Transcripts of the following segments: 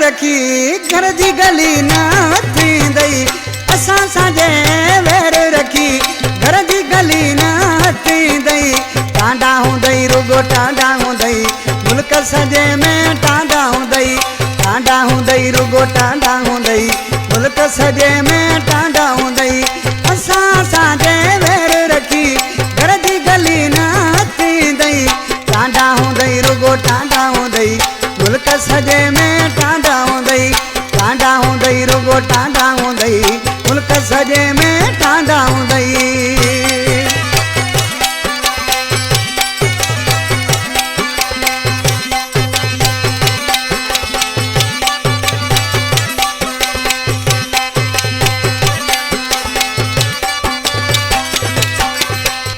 रखी घर जी गली न थींदई असां सां वेर रखी घर जी गली न थींदई टांडा हूंदई रुगो टांडा हूंदई मुल्क सॼे में टांडा हूंदई टांडा हूंदई रुगो टांडा हूंदई मुल्क सॼे में टांडा हूंदई असां सां वेर रखी घर जी गली न थींदई टांडा हूंदई रुगो टांडा हूंदई मुल्क सॼे में टांडा हूंदई टांडा हूंदई रुगो टांडा हूंदई मुल्क सॼे में टांडा हूंदई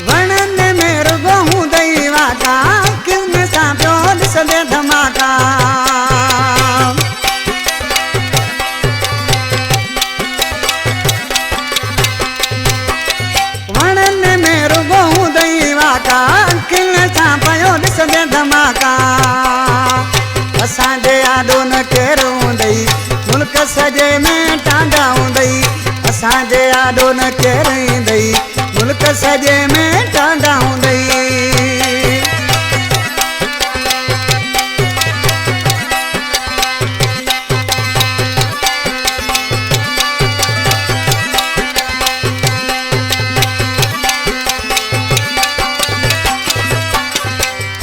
वणनि में रुगो हूंदई वाका किस्म सां पियो ॾिसंदे धमाका वणनि में रुगो हूंदई वाका किस्म सां पियो ॾिसंदे धमाका असांजे आॾो न केरु हूंदई मुल्क सॼे में टांडा हूंदई असांजे आॾो न केरु ईंदई मुल्क सॼे में टांडा हूंदई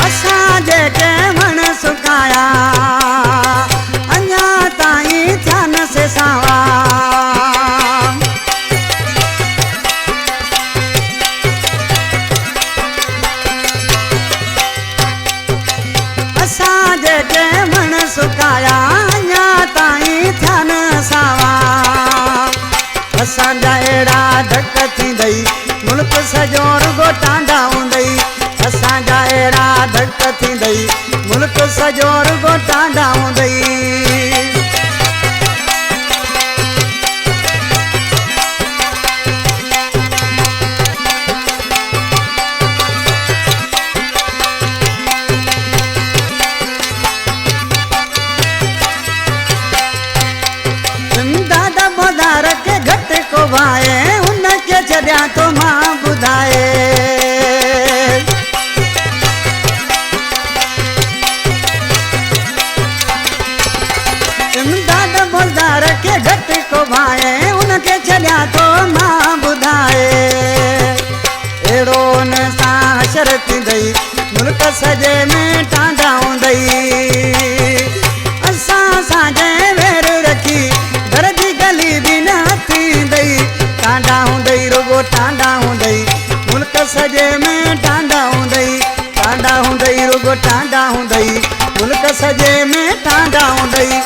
असांजे के वण सुकाया अञा ताईं थिया न से सावा असांजे के वण सुकाया अञा ताईं थिया न सावा असांजा अहिड़ा धक थींदई मुल्क सॼो रुगो टांडा हूंदई असांजा अहिड़ा धक थींदई मुल्क सॼो रुगो टांडा हूंदई दादा बोदार के घट को भाए उनके छॾियां तो मां ॿुधाए दादा बोदार के घट को भाए उनके छॾियां तो मां ॿुधाए अहिड़ो उन सां हशर थींदई मुल्क सॼे में टांडा हूंदई असां सां वेर रखी घर जी गली बि न थींदई टांडा हूंदई रुगो टांडा हूंदई मुल्क सॼे में टांडा हूंदई टांडा हूंदई रुगो टांडा हूंदई मुल्क सॼे में टांडा हूंदई